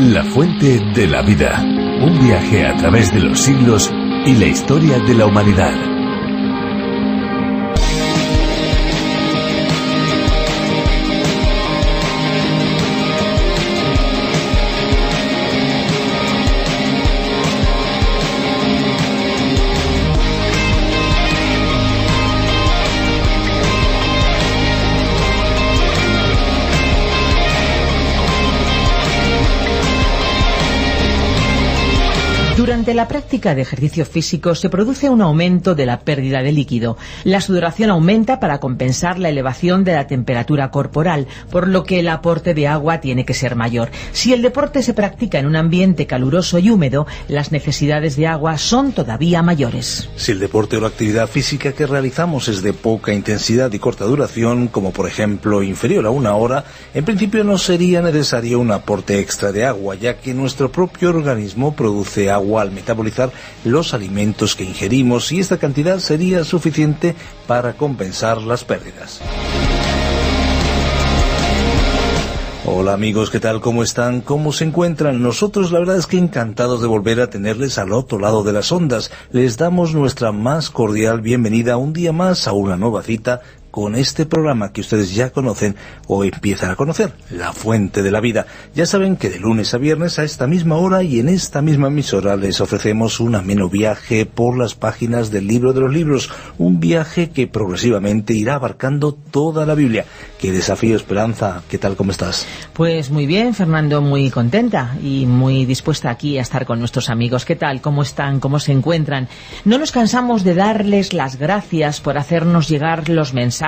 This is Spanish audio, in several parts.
La fuente de la vida. Un viaje a través de los siglos y la historia de la humanidad. Durante la práctica de ejercicio físico se produce un aumento de la pérdida de líquido. La sudoración aumenta para compensar la elevación de la temperatura corporal, por lo que el aporte de agua tiene que ser mayor. Si el deporte se practica en un ambiente caluroso y húmedo, las necesidades de agua son todavía mayores. Si el deporte o la actividad física que realizamos es de poca intensidad y corta duración, como por ejemplo inferior a 1 hora, en principio no sería necesario un aporte extra de agua, ya que nuestro propio organismo produce agua al metabolizar los alimentos que ingerimos, y esta cantidad sería suficiente para compensar las pérdidas. Hola amigos, ¿qué tal? ¿Cómo están? ¿Cómo se encuentran? Nosotros la verdad es que encantados de volver a tenerles al otro lado de las ondas. Les damos nuestra más cordial bienvenida un día más a una nueva cita con este programa que ustedes ya conocen o empiezan a conocer, La Fuente de la Vida. Ya saben que de lunes a viernes a esta misma hora y en esta misma emisora les ofrecemos un ameno viaje por las páginas del Libro de los Libros, un viaje que progresivamente irá abarcando toda la Biblia. ¡Qué desafío, Esperanza! ¿Qué tal? ¿Cómo estás? Pues muy bien, Fernando, muy contenta y muy dispuesta aquí a estar con nuestros amigos. ¿Qué tal? ¿Cómo están? ¿Cómo se encuentran? No nos cansamos de darles las gracias por hacernos llegar los mensajes,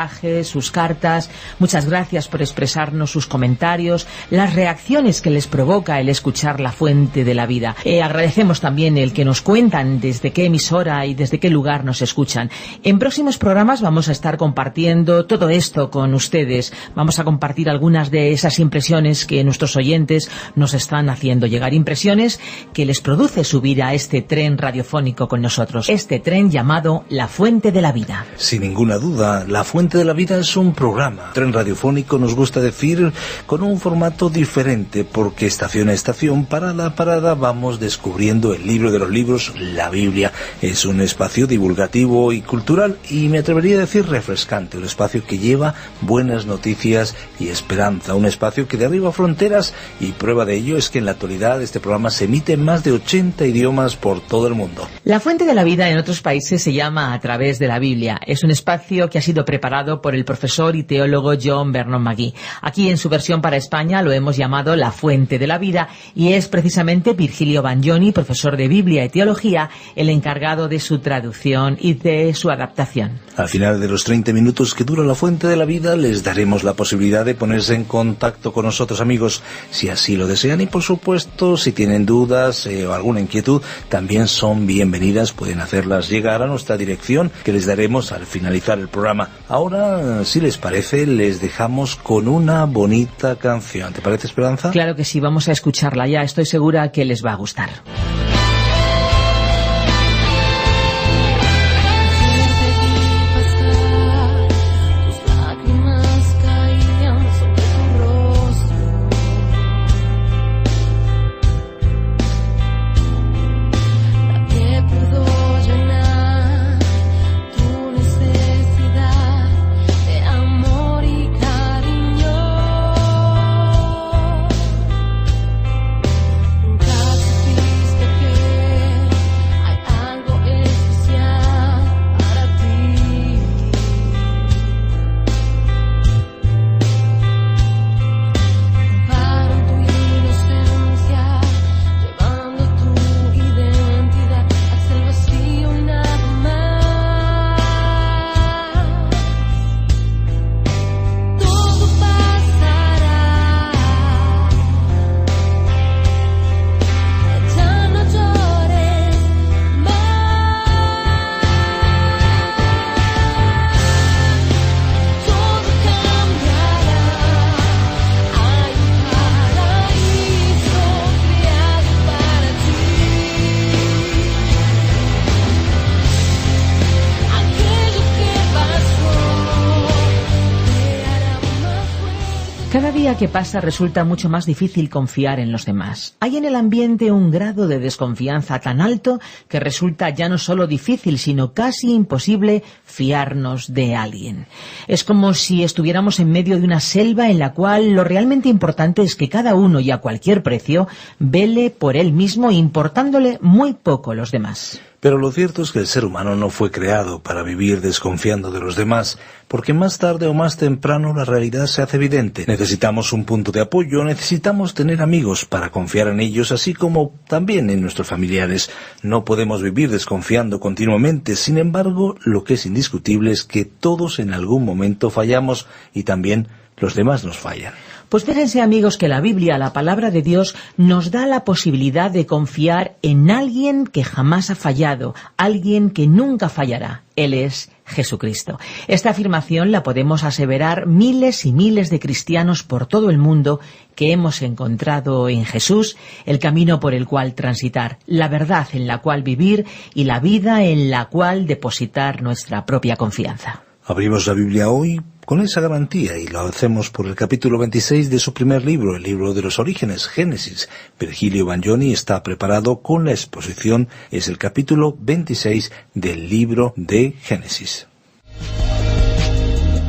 sus cartas. Muchas gracias por expresarnos sus comentarios, las reacciones que les provoca el escuchar La Fuente de la Vida. Agradecemos también el que nos cuentan desde qué emisora y desde qué lugar nos escuchan. En próximos programas vamos a estar compartiendo todo esto con ustedes. Vamos a compartir algunas de esas impresiones que nuestros oyentes nos están haciendo llegar, impresiones que les produce subir a este tren radiofónico con nosotros, este tren llamado La Fuente de la Vida. Sin ninguna duda, La Fuente de la Vida es un programa, tren radiofónico, nos gusta decir, con un formato diferente, porque estación a estación, parada a parada, vamos descubriendo el libro de los libros, la Biblia. Es un espacio divulgativo y cultural, y me atrevería a decir refrescante, un espacio que lleva buenas noticias y esperanza, un espacio que derriba fronteras, y prueba de ello es que en la actualidad este programa se emite en más de 80 idiomas por todo el mundo. La Fuente de la Vida en otros países se llama A Través de la Biblia. Es un espacio que ha sido preparado por el profesor y teólogo John Vernon McGee. Aquí en su versión para España lo hemos llamado La Fuente de la Vida, y es precisamente Virgilio Bagnoni, profesor de Biblia y Teología, el encargado de su traducción y de su adaptación. Al final de los 30 minutos que dura La Fuente de la Vida les daremos la posibilidad de ponerse en contacto con nosotros, amigos, si así lo desean, y por supuesto si tienen dudas o alguna inquietud también son bienvenidas, pueden hacerlas llegar a nuestra dirección que les daremos al finalizar el programa. Ahora, si les parece, les dejamos con una bonita canción. ¿Te parece, Esperanza? Claro que sí, vamos a escucharla ya. Estoy segura que les va a gustar. Triste Cada día que pasa resulta mucho más difícil confiar en los demás. Hay en el ambiente un grado de desconfianza tan alto que resulta ya no solo difícil, sino casi imposible fiarnos de alguien. Es como si estuviéramos en medio de una selva en la cual lo realmente importante es que cada uno y a cualquier precio vele por él mismo, importándole muy poco los demás. Pero lo cierto es que el ser humano no fue creado para vivir desconfiando de los demás, porque más tarde o más temprano la realidad se hace evidente. Necesitamos un punto de apoyo, necesitamos tener amigos para confiar en ellos, así como también en nuestros familiares. No podemos vivir desconfiando continuamente, sin embargo, lo que es indiscutible es que todos en algún momento fallamos y también los demás nos fallan. Pues fíjense, amigos, que la Biblia, la palabra de Dios, nos da la posibilidad de confiar en alguien que jamás ha fallado, alguien que nunca fallará. Él es Jesucristo. Esta afirmación la podemos aseverar miles y miles de cristianos por todo el mundo que hemos encontrado en Jesús el camino por el cual transitar, la verdad en la cual vivir y la vida en la cual depositar nuestra propia confianza. Abrimos la Biblia hoy con esa garantía y lo hacemos por el capítulo 26 de su primer libro, el libro de los orígenes, Génesis. Virgilio Bagnoni está preparado con la exposición, es el capítulo 26 del libro de Génesis.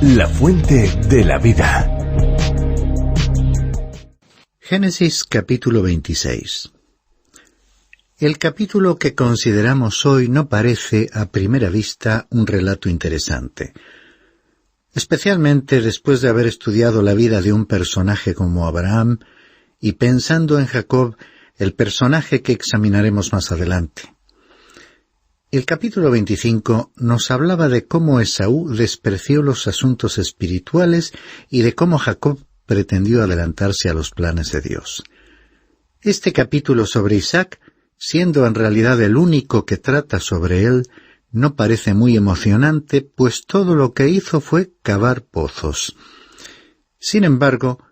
La fuente de la vida. Génesis capítulo 26. El capítulo que consideramos hoy no parece a primera vista un relato interesante, especialmente después de haber estudiado la vida de un personaje como Abraham y pensando en Jacob, el personaje que examinaremos más adelante. El capítulo 25 nos hablaba de cómo Esaú despreció los asuntos espirituales y de cómo Jacob pretendió adelantarse a los planes de Dios. Este capítulo sobre Isaac, siendo en realidad el único que trata sobre él, no parece muy emocionante, pues todo lo que hizo fue cavar pozos. Sin embargo,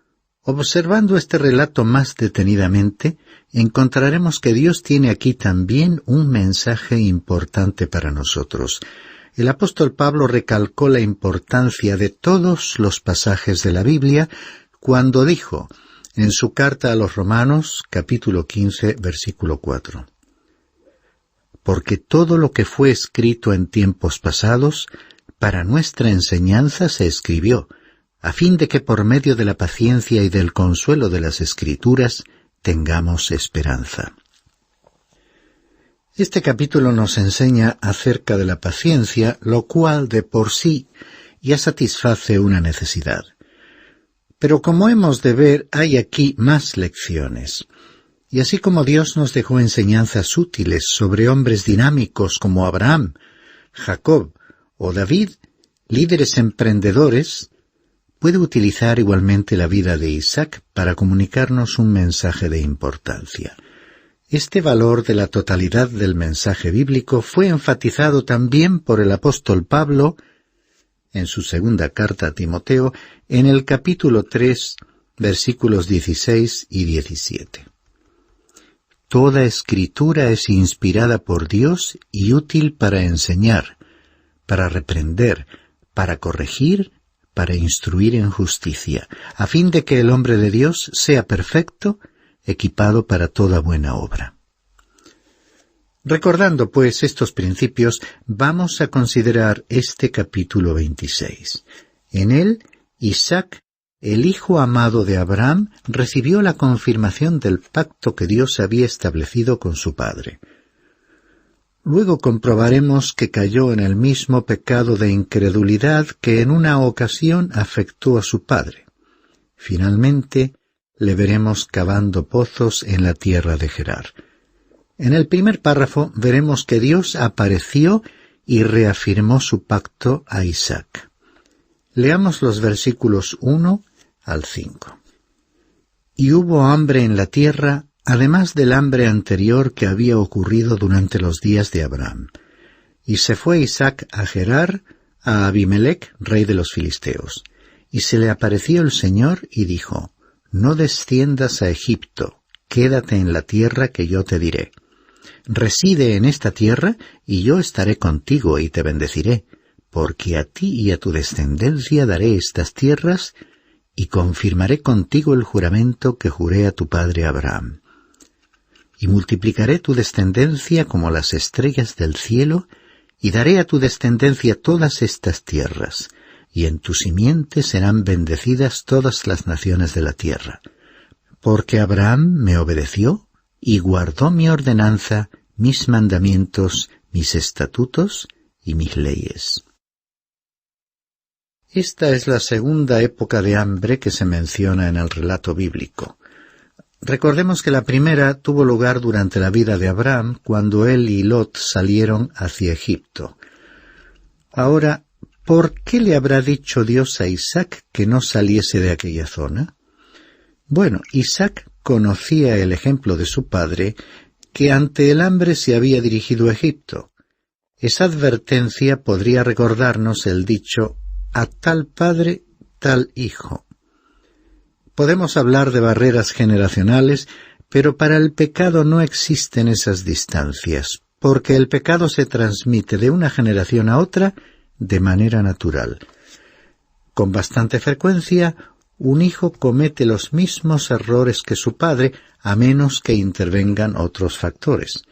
observando este relato más detenidamente, encontraremos que Dios tiene aquí también un mensaje importante para nosotros. El apóstol Pablo recalcó la importancia de todos los pasajes de la Biblia cuando dijo, en su carta a los Romanos, capítulo 15, versículo 4. Porque todo lo que fue escrito en tiempos pasados, para nuestra enseñanza se escribió, a fin de que por medio de la paciencia y del consuelo de las Escrituras tengamos esperanza. Este capítulo nos enseña acerca de la paciencia, lo cual de por sí ya satisface una necesidad. Pero como hemos de ver, hay aquí más lecciones. Y así como Dios nos dejó enseñanzas útiles sobre hombres dinámicos como Abraham, Jacob o David, líderes emprendedores, puede utilizar igualmente la vida de Isaac para comunicarnos un mensaje de importancia. Este valor de la totalidad del mensaje bíblico fue enfatizado también por el apóstol Pablo en su segunda carta a Timoteo, en el capítulo 3, versículos 16 y 17. Toda escritura es inspirada por Dios y útil para enseñar, para reprender, para corregir, para instruir en justicia, a fin de que el hombre de Dios sea perfecto, equipado para toda buena obra. Recordando, pues, estos principios, vamos a considerar este capítulo 26. En él, Isaac, el hijo amado de Abraham, recibió la confirmación del pacto que Dios había establecido con su padre. Luego comprobaremos que cayó en el mismo pecado de incredulidad que en una ocasión afectó a su padre. Finalmente, le veremos cavando pozos en la tierra de Gerar. En el primer párrafo veremos que Dios apareció y reafirmó su pacto a Isaac. Leamos los versículos 1 al 5. Y hubo hambre en la tierra, además del hambre anterior que había ocurrido durante los días de Abraham. Y se fue Isaac a Gerar, a Abimelec, rey de los filisteos. Y se le apareció el Señor y dijo, no desciendas a Egipto, quédate en la tierra que yo te diré. Reside en esta tierra, y yo estaré contigo y te bendeciré, porque a ti y a tu descendencia daré estas tierras, y confirmaré contigo el juramento que juré a tu padre Abraham. Y multiplicaré tu descendencia como las estrellas del cielo, y daré a tu descendencia todas estas tierras, y en tu simiente serán bendecidas todas las naciones de la tierra. Porque Abraham me obedeció, y guardó mi ordenanza, mis mandamientos, mis estatutos y mis leyes. Esta es la segunda época de hambre que se menciona en el relato bíblico. Recordemos que la primera tuvo lugar durante la vida de Abraham, cuando él y Lot salieron hacia Egipto. Ahora, ¿por qué le habrá dicho Dios a Isaac que no saliese de aquella zona? Bueno, Isaac conocía el ejemplo de su padre, que ante el hambre se había dirigido a Egipto. Esa advertencia podría recordarnos el dicho, a tal padre, tal hijo. Podemos hablar de barreras generacionales, pero para el pecado no existen esas distancias, porque el pecado se transmite de una generación a otra de manera natural. Con bastante frecuencia, un hijo comete los mismos errores que su padre, a menos que intervengan otros factores.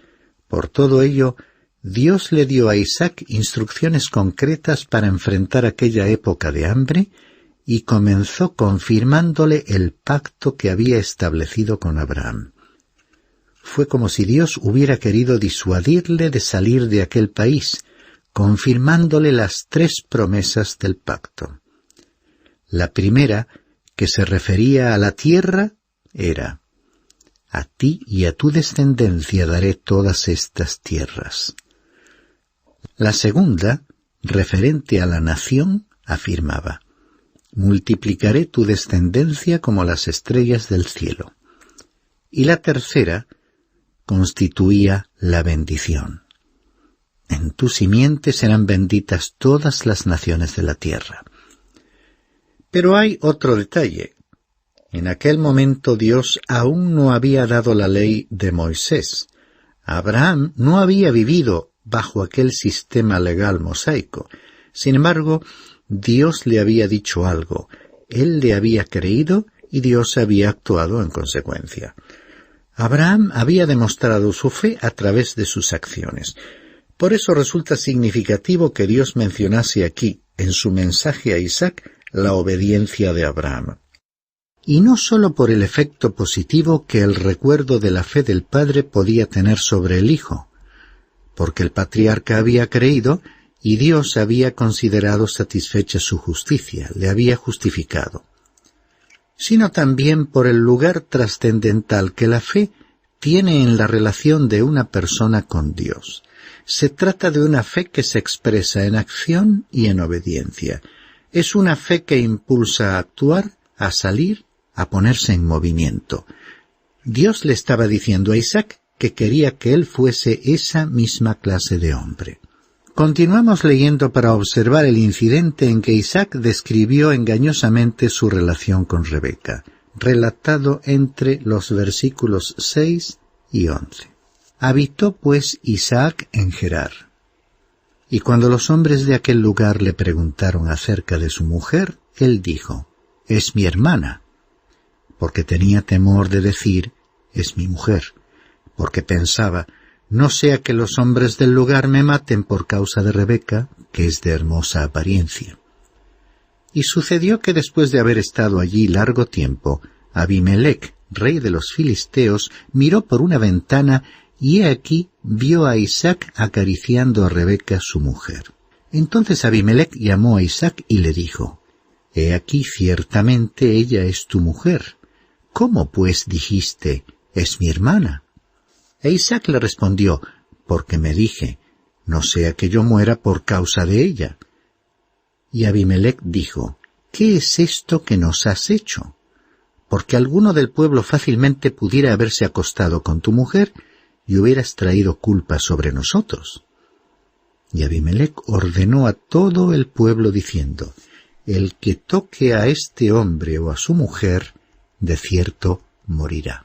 Por todo ello, Dios le dio a Isaac instrucciones concretas para enfrentar aquella época de hambre y comenzó confirmándole el pacto que había establecido con Abraham. Fue como si Dios hubiera querido disuadirle de salir de aquel país, confirmándole las 3 promesas del pacto. La primera, que se refería a la tierra, era: a ti y a tu descendencia daré todas estas tierras. La segunda, referente a la nación, afirmaba: multiplicaré tu descendencia como las estrellas del cielo. Y la tercera constituía la bendición: en tu simiente serán benditas todas las naciones de la tierra. Pero hay otro detalle. En aquel momento Dios aún no había dado la ley de Moisés. Abraham no había vivido bajo aquel sistema legal mosaico. Sin embargo, Dios le había dicho algo, él le había creído y Dios había actuado en consecuencia. Abraham había demostrado su fe a través de sus acciones. Por eso resulta significativo que Dios mencionase aquí, en su mensaje a Isaac, la obediencia de Abraham. Y no sólo por el efecto positivo que el recuerdo de la fe del padre podía tener sobre el hijo, porque el patriarca había creído y Dios había considerado satisfecha su justicia, le había justificado, sino también por el lugar trascendental que la fe tiene en la relación de una persona con Dios. Se trata de una fe que se expresa en acción y en obediencia. Es una fe que impulsa a actuar, a salir, a ponerse en movimiento. Dios le estaba diciendo a Isaac que quería que él fuese esa misma clase de hombre. Continuamos leyendo para observar el incidente en que Isaac describió engañosamente su relación con Rebeca, relatado entre los versículos 6 y 11. Habitó pues Isaac en Gerar. Y cuando los hombres de aquel lugar le preguntaron acerca de su mujer, él dijo: «Es mi hermana», porque tenía temor de decir: «Es mi mujer», porque pensaba: «No sea que los hombres del lugar me maten por causa de Rebeca, que es de hermosa apariencia». Y sucedió que después de haber estado allí largo tiempo, Abimelec, rey de los filisteos, miró por una ventana y he aquí vio a Isaac acariciando a Rebeca su mujer. Entonces Abimelec llamó a Isaac y le dijo: «He aquí ciertamente ella es tu mujer. ¿Cómo pues dijiste: es mi hermana?» E Isaac le respondió: «Porque me dije: no sea que yo muera por causa de ella». Y Abimelec dijo: «¿Qué es esto que nos has hecho? Porque alguno del pueblo fácilmente pudiera haberse acostado con tu mujer y hubieras traído culpa sobre nosotros». Y Abimelec ordenó a todo el pueblo diciendo: «El que toque a este hombre o a su mujer, de cierto morirá».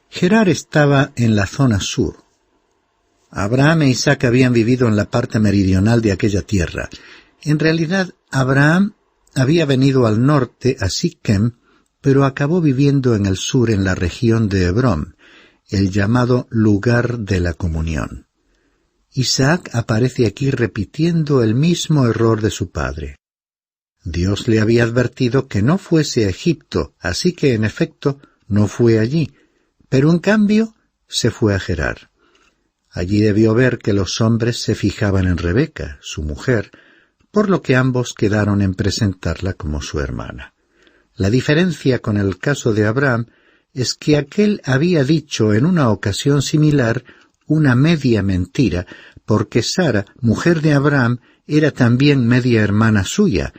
Gerar estaba en la zona sur. Abraham e Isaac habían vivido en la parte meridional de aquella tierra. En realidad, Abraham había venido al norte a Siquem, pero acabó viviendo en el sur, en la región de Hebrón, el llamado lugar de la comunión. Isaac aparece aquí repitiendo el mismo error de su padre. Dios le había advertido que no fuese a Egipto, así que en efecto no fue allí, pero en cambio se fue a Gerar. Allí debió ver que los hombres se fijaban en Rebeca, su mujer, por lo que ambos quedaron en presentarla como su hermana. La diferencia con el caso de Abraham es que aquel había dicho en una ocasión similar una media mentira, porque Sara, mujer de Abraham, era también media hermana suya,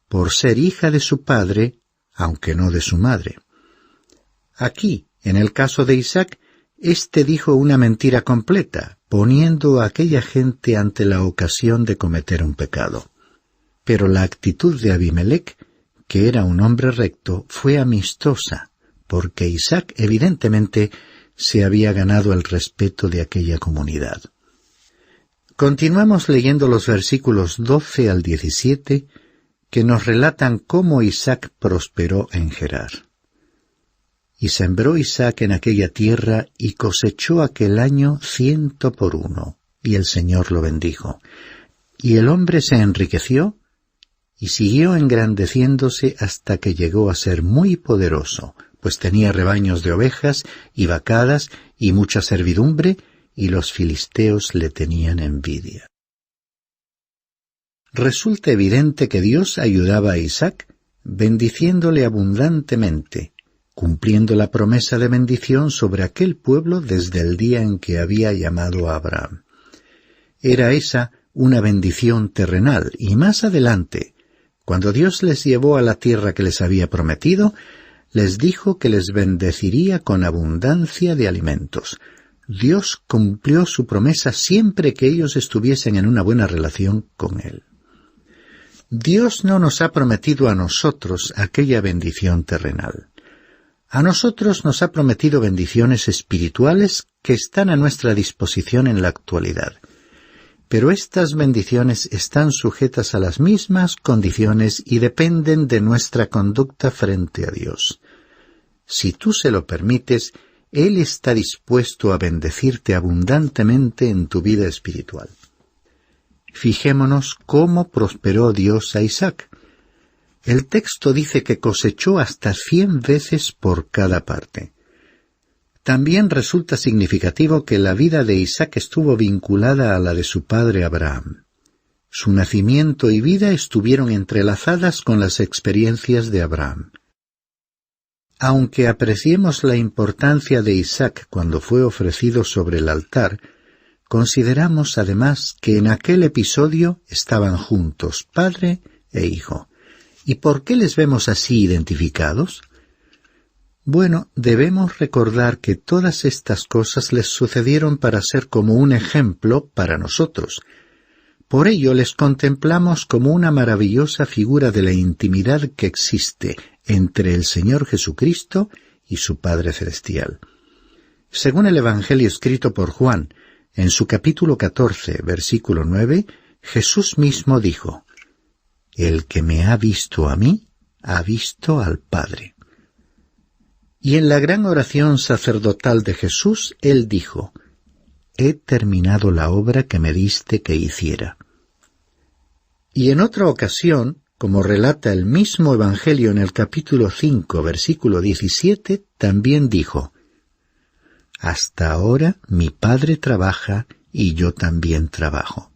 por ser hija de su padre, aunque no de su madre. Aquí, en el caso de Isaac, éste dijo una mentira completa, poniendo a aquella gente ante la ocasión de cometer un pecado. Pero la actitud de Abimelec, que era un hombre recto, fue amistosa, porque Isaac evidentemente se había ganado el respeto de aquella comunidad. Continuamos leyendo los versículos 12 al 17, que nos relatan cómo Isaac prosperó en Gerar. Y sembró Isaac en aquella tierra, y cosechó aquel año 100 por 1, y el Señor lo bendijo. Y el hombre se enriqueció, y siguió engrandeciéndose hasta que llegó a ser muy poderoso, pues tenía rebaños de ovejas y vacadas y mucha servidumbre, y los filisteos le tenían envidia. Resulta evidente que Dios ayudaba a Isaac, bendiciéndole abundantemente, cumpliendo la promesa de bendición sobre aquel pueblo desde el día en que había llamado a Abraham. Era esa una bendición terrenal, y más adelante, cuando Dios les llevó a la tierra que les había prometido, les dijo que les bendeciría con abundancia de alimentos. Dios cumplió su promesa siempre que ellos estuviesen en una buena relación con Él. Dios no nos ha prometido a nosotros aquella bendición terrenal. A nosotros nos ha prometido bendiciones espirituales que están a nuestra disposición en la actualidad. Pero estas bendiciones están sujetas a las mismas condiciones y dependen de nuestra conducta frente a Dios. Si tú se lo permites, Él está dispuesto a bendecirte abundantemente en tu vida espiritual. Fijémonos cómo prosperó Dios a Isaac. El texto dice que cosechó hasta 100 veces por cada parte. También resulta significativo que la vida de Isaac estuvo vinculada a la de su padre Abraham. Su nacimiento y vida estuvieron entrelazadas con las experiencias de Abraham. Aunque apreciemos la importancia de Isaac cuando fue ofrecido sobre el altar, consideramos además que en aquel episodio estaban juntos padre e hijo. ¿Y por qué les vemos así identificados? Bueno, debemos recordar que todas estas cosas les sucedieron para ser como un ejemplo para nosotros. Por ello les contemplamos como una maravillosa figura de la intimidad que existe entre el Señor Jesucristo y su Padre Celestial. Según el Evangelio escrito por Juan, en su capítulo 14, versículo 9, Jesús mismo dijo: «El que me ha visto a mí, ha visto al Padre». Y en la gran oración sacerdotal de Jesús, Él dijo: «He terminado la obra que me diste que hiciera». Y en otra ocasión, como relata el mismo Evangelio en el capítulo 5, versículo 17, también dijo: «Hasta ahora mi Padre trabaja y yo también trabajo».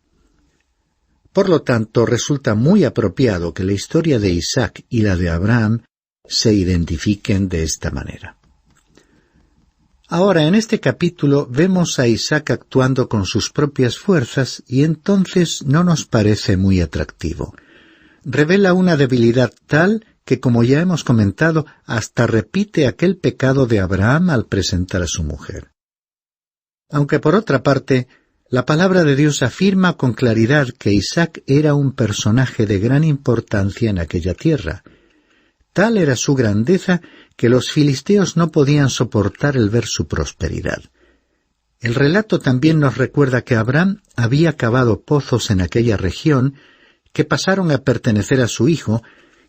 Por lo tanto, resulta muy apropiado que la historia de Isaac y la de Abraham se identifiquen de esta manera. Ahora, en este capítulo vemos a Isaac actuando con sus propias fuerzas y entonces no nos parece muy atractivo. Revela una debilidad tal que, como ya hemos comentado, hasta repite aquel pecado de Abraham al presentar a su mujer. Aunque por otra parte, la palabra de Dios afirma con claridad que Isaac era un personaje de gran importancia en aquella tierra. Tal era su grandeza que los filisteos no podían soportar el ver su prosperidad. El relato también nos recuerda que Abraham había cavado pozos en aquella región que pasaron a pertenecer a su hijo,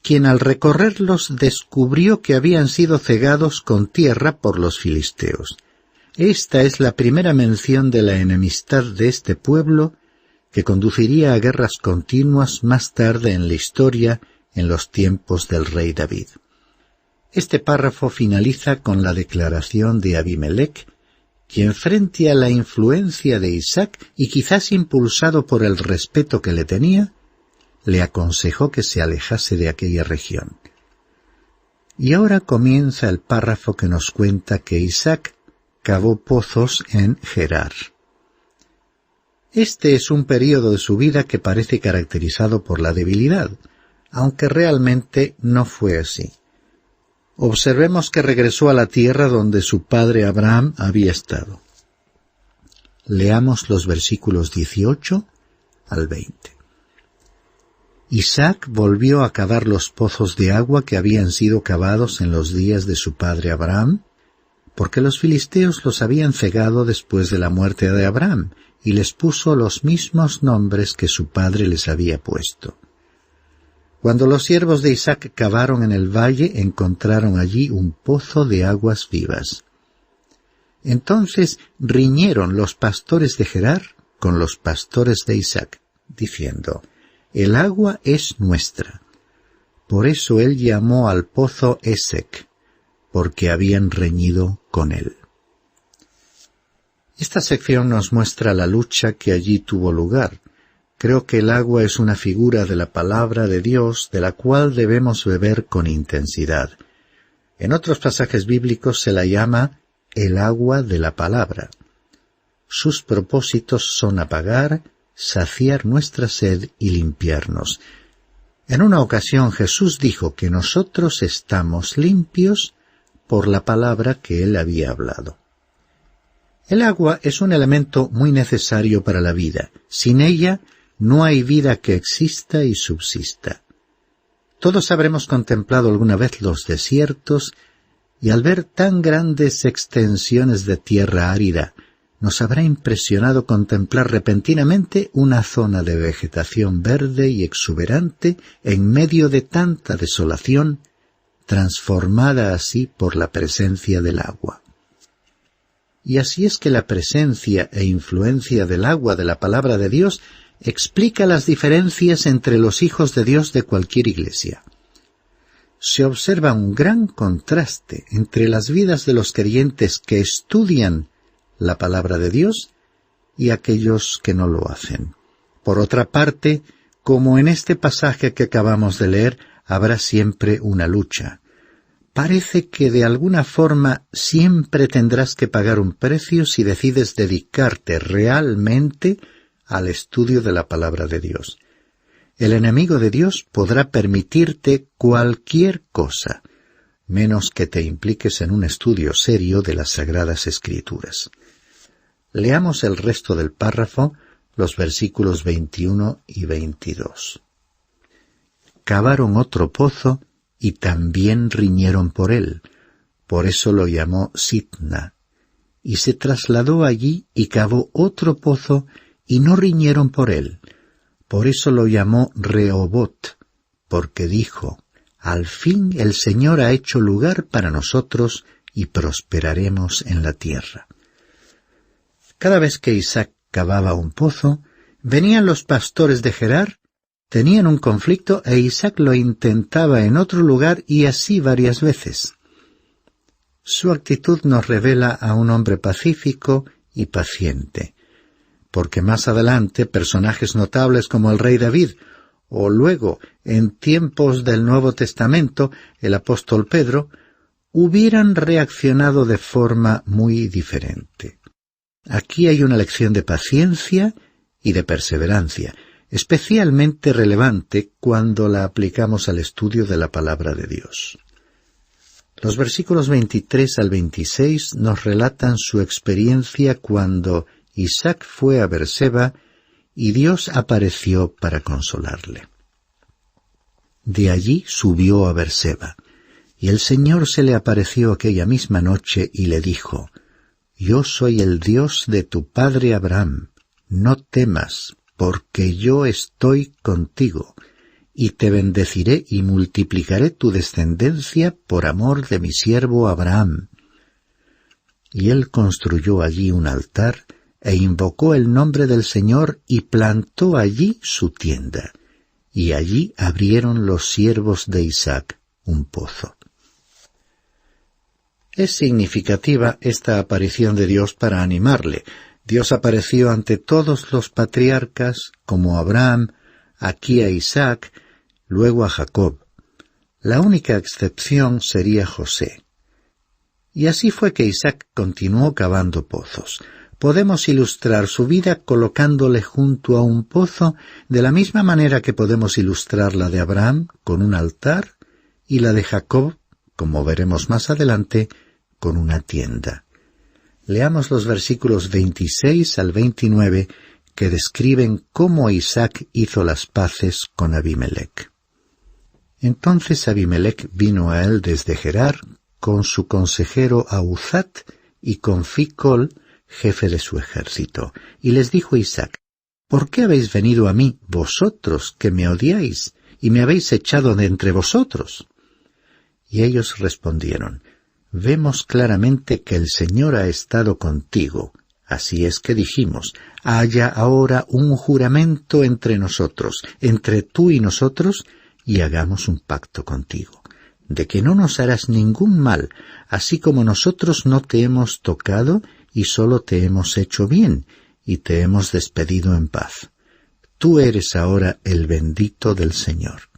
quien al recorrerlos descubrió que habían sido cegados con tierra por los filisteos. Esta es la primera mención de la enemistad de este pueblo, que conduciría a guerras continuas más tarde en la historia, en los tiempos del rey David. Este párrafo finaliza con la declaración de Abimelech, quien frente a la influencia de Isaac y quizás impulsado por el respeto que le tenía, le aconsejó que se alejase de aquella región. Y ahora comienza el párrafo que nos cuenta que Isaac cavó pozos en Gerar. Este es un período de su vida que parece caracterizado por la debilidad, aunque realmente no fue así. Observemos que regresó a la tierra donde su padre Abraham había estado. Leamos los versículos 18 al 20. Isaac volvió a cavar los pozos de agua que habían sido cavados en los días de su padre Abraham, porque los filisteos los habían cegado después de la muerte de Abraham, y les puso los mismos nombres que su padre les había puesto. Cuando los siervos de Isaac cavaron en el valle, encontraron allí un pozo de aguas vivas. Entonces riñeron los pastores de Gerar con los pastores de Isaac, diciendo: «El agua es nuestra». Por eso él llamó al pozo Esek, porque habían reñido con él. Esta sección nos muestra la lucha que allí tuvo lugar. Creo que el agua es una figura de la palabra de Dios de la cual debemos beber con intensidad. En otros pasajes bíblicos se la llama el agua de la palabra. Sus propósitos son apagar, saciar nuestra sed y limpiarnos. En una ocasión Jesús dijo que nosotros estamos limpios por la palabra que Él había hablado. El agua es un elemento muy necesario para la vida. Sin ella no hay vida que exista y subsista. Todos habremos contemplado alguna vez los desiertos, y al ver tan grandes extensiones de tierra árida, nos habrá impresionado contemplar repentinamente una zona de vegetación verde y exuberante en medio de tanta desolación, transformada así por la presencia del agua. Y así es que la presencia e influencia del agua de la palabra de Dios explica las diferencias entre los hijos de Dios de cualquier iglesia. Se observa un gran contraste entre las vidas de los creyentes que estudian la palabra de Dios y aquellos que no lo hacen. Por otra parte, como en este pasaje que acabamos de leer, habrá siempre una lucha. Parece que de alguna forma siempre tendrás que pagar un precio si decides dedicarte realmente al estudio de la palabra de Dios. El enemigo de Dios podrá permitirte cualquier cosa, menos que te impliques en un estudio serio de las Sagradas Escrituras. Leamos el resto del párrafo, los versículos 21 y 22. Cavaron otro pozo y también riñeron por él, por eso lo llamó Sitna, y se trasladó allí y cavó otro pozo y no riñeron por él, por eso lo llamó Rehobot, porque dijo: «Al fin el Señor ha hecho lugar para nosotros y prosperaremos en la tierra». Cada vez que Isaac cavaba un pozo, venían los pastores de Gerar, tenían un conflicto e Isaac lo intentaba en otro lugar y así varias veces. Su actitud nos revela a un hombre pacífico y paciente, porque más adelante personajes notables como el rey David, o luego, en tiempos del Nuevo Testamento, el apóstol Pedro, hubieran reaccionado de forma muy diferente. Aquí hay una lección de paciencia y de perseverancia, especialmente relevante cuando la aplicamos al estudio de la palabra de Dios. Los versículos 23 al 26 nos relatan su experiencia cuando Isaac fue a Berseba y Dios apareció para consolarle. De allí subió a Berseba, y el Señor se le apareció aquella misma noche y le dijo: «Yo soy el Dios de tu padre Abraham, no temas, porque yo estoy contigo, y te bendeciré y multiplicaré tu descendencia por amor de mi siervo Abraham. Y él construyó allí un altar, e invocó el nombre del Señor, y plantó allí su tienda. Y allí abrieron los siervos de Isaac un pozo. Es significativa esta aparición de Dios para animarle. Dios apareció ante todos los patriarcas, como Abraham, aquí a Isaac, luego a Jacob. La única excepción sería José. Y así fue que Isaac continuó cavando pozos. Podemos ilustrar su vida colocándole junto a un pozo, de la misma manera que podemos ilustrar la de Abraham con un altar y la de Jacob, como veremos más adelante, con una tienda. Leamos los versículos 26 al 29 que describen cómo Isaac hizo las paces con Abimelec. Entonces Abimelec vino a él desde Gerar con su consejero Ahuzat y con Ficol, jefe de su ejército, y les dijo Isaac: ¿Por qué habéis venido a mí, vosotros que me odiáis, y me habéis echado de entre vosotros? Y ellos respondieron: Vemos claramente que el Señor ha estado contigo. Así es que dijimos: haya ahora un juramento entre nosotros, entre tú y nosotros, y hagamos un pacto contigo, de que no nos harás ningún mal, así como nosotros no te hemos tocado y solo te hemos hecho bien, y te hemos despedido en paz. Tú eres ahora el bendito del Señor.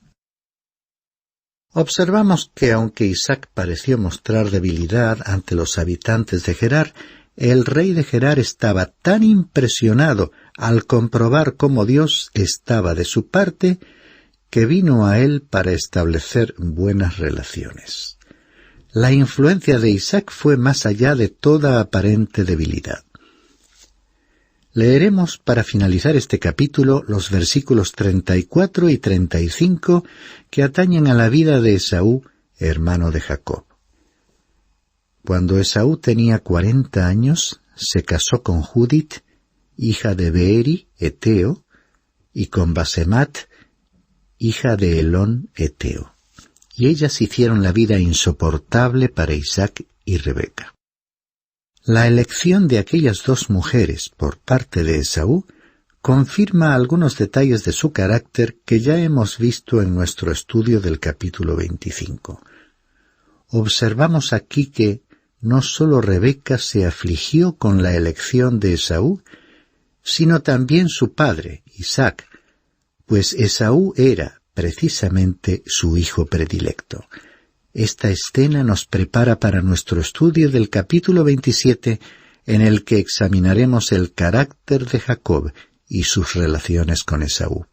Observamos que aunque Isaac pareció mostrar debilidad ante los habitantes de Gerar, el rey de Gerar estaba tan impresionado al comprobar cómo Dios estaba de su parte, que vino a él para establecer buenas relaciones. La influencia de Isaac fue más allá de toda aparente debilidad. Leeremos para finalizar este capítulo los versículos 34 y 35 que atañen a la vida de Esaú, hermano de Jacob. Cuando Esaú tenía 40 años, se casó con Judit, hija de Beeri, eteo, y con Basemat, hija de Elón, eteo. Y ellas hicieron la vida insoportable para Isaac y Rebeca. La elección de aquellas dos mujeres por parte de Esaú confirma algunos detalles de su carácter que ya hemos visto en nuestro estudio del capítulo 25. Observamos aquí que no sólo Rebeca se afligió con la elección de Esaú, sino también su padre, Isaac, pues Esaú era precisamente su hijo predilecto. Esta escena nos prepara para nuestro estudio del capítulo 27, en el que examinaremos el carácter de Jacob y sus relaciones con Esaú.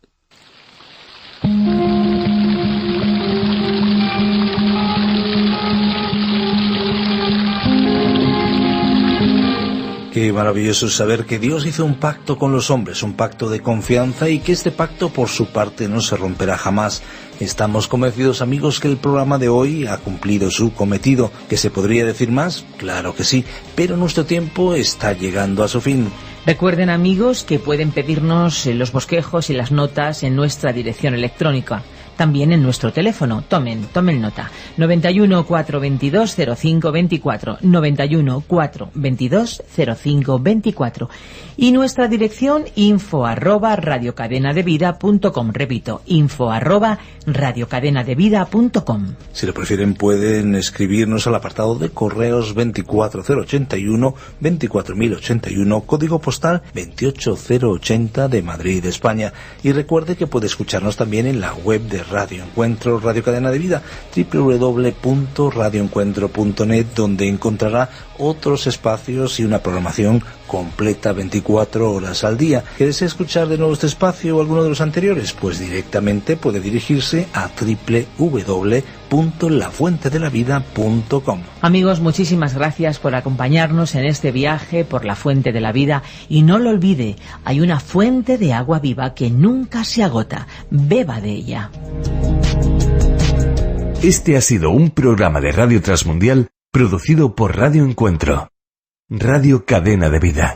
Qué maravilloso es saber que Dios hizo un pacto con los hombres, un pacto de confianza, y que este pacto por su parte no se romperá jamás. Estamos convencidos, amigos, que el programa de hoy ha cumplido su cometido. ¿Que se podría decir más? Claro que sí, pero nuestro tiempo está llegando a su fin. Recuerden, amigos, que pueden pedirnos los bosquejos y las notas en nuestra dirección electrónica. También en nuestro teléfono. Tomen nota. 91 422 0524. 91 422 0524. Y nuestra dirección info@radiocadenadevida.com. Repito, info@radiocadenadevida.com. Si lo prefieren, pueden escribirnos al apartado de correos 24081, 24081, código postal 28080 de Madrid, España. Y recuerde que puede escucharnos también en la web de Radio Encuentro, Radio Cadena de Vida, www.radioencuentro.net, donde encontrará otros espacios y una programación completa 24 horas al día. ¿Que desea escuchar de nuevo este espacio o alguno de los anteriores? Pues directamente puede dirigirse a www.lafuentedelavida.com. Amigos, muchísimas gracias por acompañarnos en este viaje por la Fuente de la Vida, y no lo olvide, hay una fuente de agua viva que nunca se agota. Beba de ella. Este ha sido un programa de Radio Transmundial producido por Radio Encuentro, Radio Cadena de Vida.